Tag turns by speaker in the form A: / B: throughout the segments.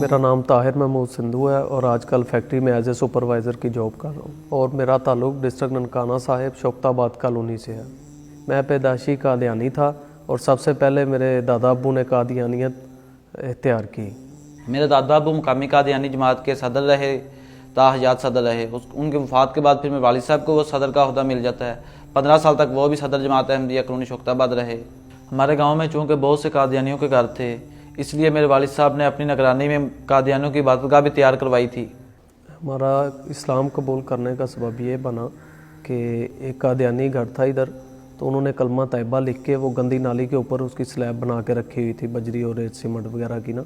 A: मेरा नाम ताहिर महमूद सिंधु है और आजकल फैक्ट्री में एज ए सुपरवाइज़र की जॉब कर रहा हूँ और मेरा ताल्लुक़ डिस्ट्रिक्ट ननकाना साहिब शोकताबाद कॉलोनी से है। मैं पैदाशी कादियानी था और सबसे पहले मेरे दादा अब्बू ने कादियानियत इख्तियार की।
B: मेरे दादा अब्बू मुकामी कादियानी जमात के सदर रहे, ताहयात सदर रहे। उनके वफ़ात के बाद फिर मेरे वालिद साहब को वो सदर का ओहदा मिल जाता है। 15 साल तक वो भी सदर जमात अहमदिया कॉलोनी शोकताबाद रहे। हमारे गांव में चूँकि बहुत से कादियानियों के घर थे, इसलिए मेरे वालिद साहब ने अपनी निगरानी में कादियानियों की इबादतगाह भी तैयार करवाई थी।
A: हमारा इस्लाम कबूल करने का सबब ये बना कि एक कादियानी घर था इधर, तो उन्होंने कलमा तैयबा लिख के वो गंदी नाली के ऊपर उसकी स्लैब बना के रखी हुई थी, बजरी और रेत सीमेंट वगैरह की ना।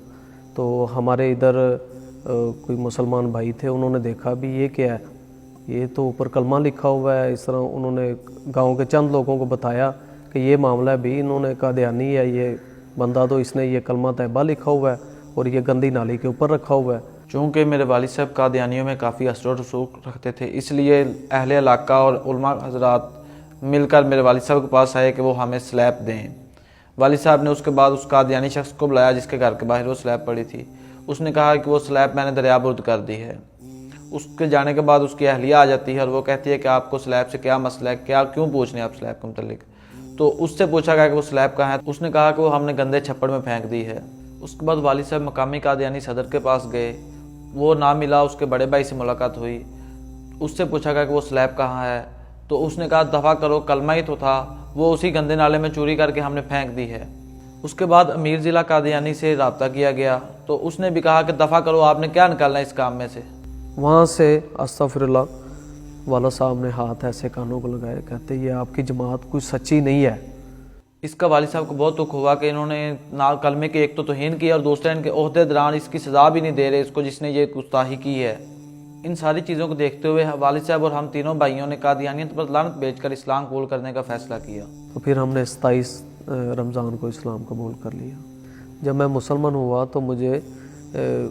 A: तो हमारे इधर कोई मुसलमान भाई थे, उन्होंने देखा भी ये क्या है, ये तो ऊपर कलमा लिखा हुआ है। इस तरह उन्होंने गांव के चंद लोगों को बताया कि ये मामला है भी, इन्होंने कादियानी है ये बंदा, तो इसने ये कलमा तैयबा लिखा हुआ है और ये गंदी नाली के ऊपर रखा हुआ है।
B: चूँकि मेरे वालिद साहब कादियानियों में काफ़ी असर और रसूख रखते थे, इसलिए अहले इलाका और उलमा हजरात मिलकर मेरे वालिद साहब के पास आए कि वो हमें स्लैब दें। वालिद साहब ने उसके बाद उस कादियानी शख्स को बुलाया जिसके घर के बाहर वो स्लैब पड़ी थी। उसने कहा कि वो स्लैब मैंने दरियाबुर्द कर दी है। उसके जाने के बाद उसकी अहलिया आ जाती है और वो कहती है कि आपको स्लैब से क्या मसला है, क्या क्यों पूछ रहे हैं आप स्लैब के मुतल्लिक। तो उससे पूछा गया कि वो स्लैब कहाँ है। उसने कहा कि वो हमने गंदे छप्पड़ में फेंक दी है। उसके बाद वालिद साहब मकामी कादियानी सदर के पास गए, वो ना मिला। उसके बड़े भाई से मुलाकात हुई, उससे पूछा गया कि वो स्लैब कहाँ है। तो उसने कहा दफ़ा करो, कलमा ही तो था, वो उसी गंदे नाले में चोरी करके हमने फेंक दी है। उसके बाद अमीर ज़िला कादियानी से रब्ता किया गया, तो उसने भी कहा कि दफ़ा करो, आपने क्या निकालना है इस काम में से।
A: वहाँ से अस्तगफिरुल्लाह वाला साहब ने हाथ ऐसे कानों को लगाए, कहते ये आपकी जमात कुछ सच्ची नहीं है।
B: इसका वालिद साहब को बहुत दुख हुआ कि इन्होंने ना कलमे के एक तो तौहीन की और दूसरे इनके ओहदे दौरान इसकी सज़ा भी नहीं दे रहे इसको जिसने ये गुस्ताही की है। इन सारी चीज़ों को देखते हुए वालिद साहब और हम तीनों भाइयों ने कादियानियत पर लानत भेजकर इस्लाम कबूल करने का फ़ैसला किया।
A: तो फिर हमने 27 रमज़ान को इस्लाम कबूल कर लिया। जब मैं मुसलमान हुआ तो मुझे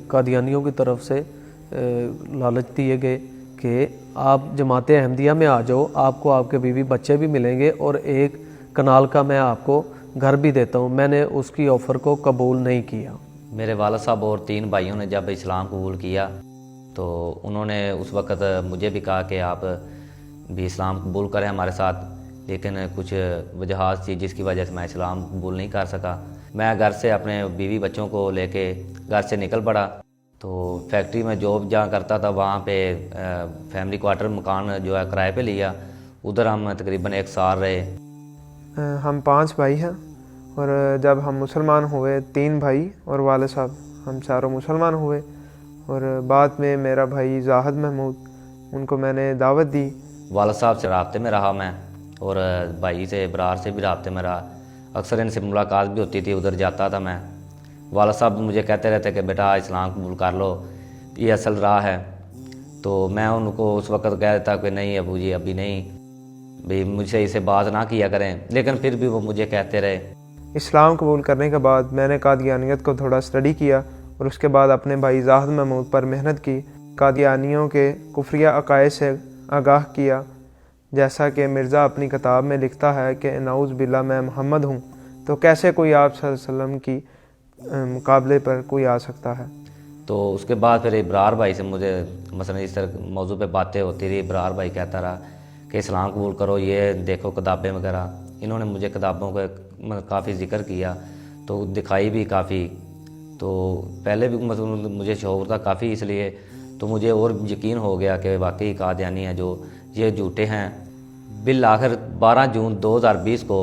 A: कादियानियों की तरफ से लालच दिए गए कि आप जमात अहमदिया में आ जाओ, आपको आपके बीवी बच्चे भी मिलेंगे और एक कनाल का मैं आपको घर भी देता हूँ। मैंने उसकी ऑफ़र को कबूल नहीं किया।
C: मेरे वालिद साहब और 3 भाइयों ने जब इस्लाम कबूल किया तो उन्होंने उस वक़्त मुझे भी कहा कि आप भी इस्लाम कबूल करें हमारे साथ, लेकिन कुछ वजहात थी जिसकी वजह से मैं इस्लाम कबूल नहीं कर सका। मैं घर से अपने बीवी बच्चों को लेके घर से निकल पड़ा। तो फैक्ट्री में जॉब जहाँ करता था वहाँ पे फैमिली क्वार्टर मकान जो है किराए पे लिया, उधर हम तकरीबन 1 साल रहे।
D: हम 5 भाई हैं और जब हम मुसलमान हुए 3 भाई और वालिद साहब, हम चारों मुसलमान हुए। और बाद में मेरा भाई जाहिद महमूद, उनको मैंने दावत दी।
C: वालिद साहब से राब्ते में रहा मैं और भाई से बरार से भी राब्ते में रहा। अक्सर इनसे मुलाकात भी होती थी, उधर जाता था मैं। वालिद साहब मुझे कहते रहते कि बेटा इस्लाम कबूल कर लो, ये असल राह है। तो मैं उनको उस वक़्त कह देता कि नहीं अबू जी अभी नहीं, भाई मुझसे इसे बात ना किया करें, लेकिन फिर भी वो मुझे कहते रहे।
D: इस्लाम कबूल करने के बाद मैंने कादियानियत को थोड़ा स्टडी किया और उसके बाद अपने भाई जाहिद महमूद पर मेहनत की, कादियानियों के कुफ्रिया अकायद से आगाह किया। जैसा कि मिर्ज़ा अपनी किताब में लिखता है कि नाउज़ बिल्लाह मैं मोहम्मद हूँ, तो कैसे कोई आप सल्लल्लाहु अलैहि वसल्लम की मुकाबले पर कोई आ सकता है।
C: तो उसके बाद फिर इब्रार भाई से मुझे मसलन इस तरह मौजू पे बातें होती रही। इब्रार भाई कहता रहा कि इस्लाम कबूल करो, ये देखो किताबें वगैरह। इन्होंने मुझे किताबों का काफ़ी ज़िक्र किया, तो दिखाई भी काफ़ी। तो पहले भी मतलब मुझे शौक़ था काफ़ी, इसलिए तो मुझे और यकीन हो गया कि वाकई कादियानी हैं जो ये झूठे हैं। बिल आखिर 12 जून 2020 को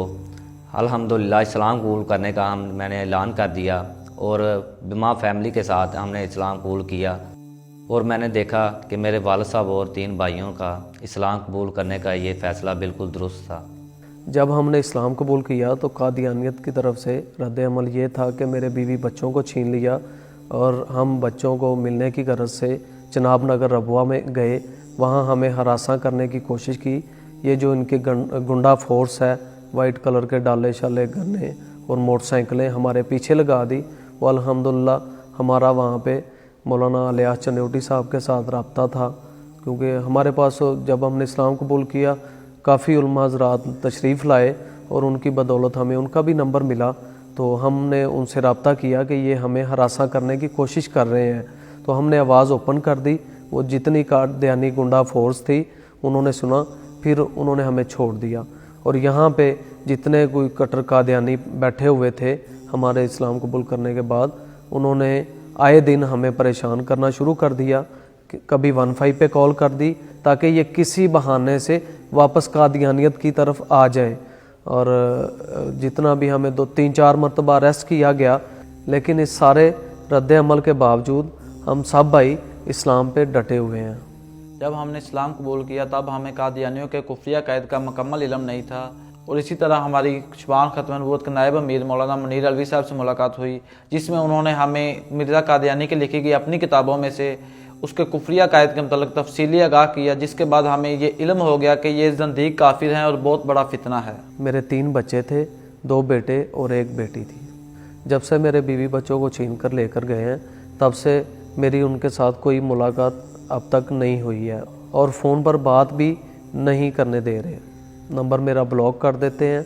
C: अल्हम्दुलिल्लाह इस्लाम कबूल करने का मैंने ऐलान कर दिया और बिमा फैमिली के साथ हमने इस्लाम कबूल किया। और मैंने देखा कि मेरे वालिद साहब और 3 भाइयों का इस्लाम कबूल करने का ये फ़ैसला बिल्कुल दुरुस्त था।
A: जब हमने इस्लाम कबूल किया तो कादियानियत की तरफ से रद्द अमल ये था कि मेरे बीवी बच्चों को छीन लिया और हम बच्चों को मिलने की गरज से जनाब नगर रबुआ में गए। वहाँ हमें हरासा करने की कोशिश की। ये जो इनके गुंडा फोर्स है, वाइट कलर के डाले शाले गन्ने और मोटरसाइकिलें हमारे पीछे लगा दी। वो अल्हम्दुलिल्लाह हमारा वहाँ पे मौलाना अलियास चन्योटी साहब के साथ रब्ता था, क्योंकि हमारे पास जब हमने इस्लाम कबूल किया काफ़ी उलमा हज़रात तशरीफ़ लाए और उनकी बदौलत हमें उनका भी नंबर मिला। تو ہم نے ان سے رابطہ کیا کہ یہ ہمیں ہراساں کرنے کی کوشش کر رہے ہیں. تو ہم نے آواز اوپن کر دی. وہ جتنی قادیانی گنڈا فورس تھی انہوں نے سنا, پھر انہوں نے ہمیں چھوڑ دیا. اور یہاں پہ جتنے کوئی کٹر قادیانی بیٹھے ہوئے تھے ہمارے اسلام قبول کرنے کے بعد, انہوں نے آئے دن ہمیں پریشان کرنا شروع کر دیا. کبھی 15 پہ کال کر دی تاکہ یہ کسی بہانے سے واپس قادیانیت کی طرف آ جائے. اور جتنا بھی ہمیں 2-3-4 مرتبہ اریسٹ کیا گیا, لیکن اس سارے رد عمل کے باوجود ہم سب بھائی اسلام پہ ڈٹے ہوئے ہیں.
B: جب ہم نے اسلام قبول کیا تب ہمیں قادیانیوں کے کفریہ قید کا مکمل علم نہیں تھا. اور اسی طرح ہماری شبان ختم نبوت کے نائب امیر مولانا منیر علوی صاحب سے ملاقات ہوئی, جس میں انہوں نے ہمیں مرزا قادیانی کی لکھی گئی اپنی کتابوں میں سے اس کے کفریہ قائد کے متعلق تفصیلی آگاہ کیا, جس کے بعد ہمیں یہ علم ہو گیا کہ یہ زندیق کافر ہیں اور بہت بڑا فتنہ ہے.
A: میرے 3 بچے تھے, 2 بیٹے اور 1 بیٹی تھی. جب سے میرے بیوی بچوں کو چھین کر لے کر گئے ہیں تب سے میری ان کے ساتھ کوئی ملاقات اب تک نہیں ہوئی ہے, اور فون پر بات بھی نہیں کرنے دے رہے. نمبر میرا بلاک کر دیتے ہیں,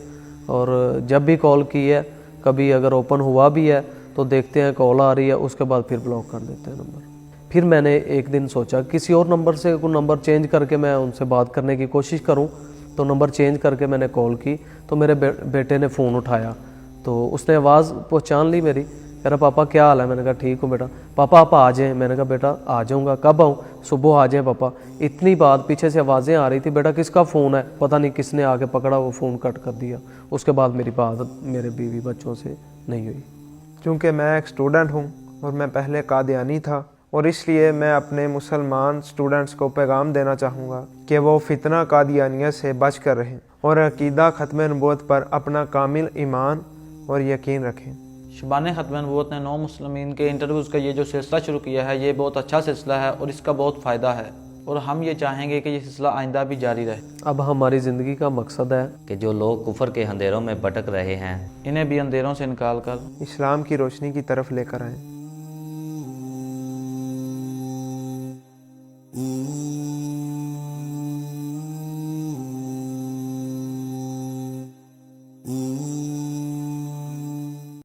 A: اور جب بھی کال کی ہے, کبھی اگر اوپن ہوا بھی ہے تو دیکھتے ہیں کال آ رہی ہے, اس کے بعد پھر بلاک کر دیتے ہیں نمبر. پھر میں نے ایک دن سوچا کسی اور نمبر سے کوئی نمبر چینج کر کے میں ان سے بات کرنے کی کوشش کروں. تو نمبر چینج کر کے میں نے کال کی تو میرے بیٹے نے فون اٹھایا, تو اس نے آواز پہچان لی میری. کہہ رہا پاپا کیا حال ہے؟ میں نے کہا ٹھیک ہوں بیٹا. پاپا آپ آ جائیں. میں نے کہا بیٹا آ جاؤں گا. کب آؤں؟ صبح آ جائیں پاپا. اتنی بات پیچھے سے آوازیں آ رہی تھی, بیٹا کس کا فون ہے؟ پتہ نہیں کس نے آ کے پکڑا, وہ فون کٹ کر دیا. اس کے بعد میری بات میرے بیوی بچوں سے نہیں ہوئی.
D: چونکہ میں ایک اسٹوڈنٹ ہوں اور میں پہلے قادیانی تھا, اور اس لیے میں اپنے مسلمان اسٹوڈنٹس کو پیغام دینا چاہوں گا کہ وہ فتنہ قادیانیت سے بچ کر رہیں اور عقیدہ ختم نبوت پر اپنا کامل ایمان اور یقین رکھیں.
B: شبان ختم نبوت نے 9 مسلمین کے انٹرویوز کا یہ جو سلسلہ شروع کیا ہے, یہ بہت اچھا سلسلہ ہے اور اس کا بہت فائدہ ہے, اور ہم یہ چاہیں گے کہ یہ سلسلہ آئندہ بھی جاری رہے.
A: اب ہماری زندگی کا مقصد ہے
C: کہ جو لوگ کفر کے اندھیروں میں بھٹک رہے ہیں
B: انہیں بھی اندھیروں سے نکال کر
D: اسلام کی روشنی کی طرف لے کر آئیں.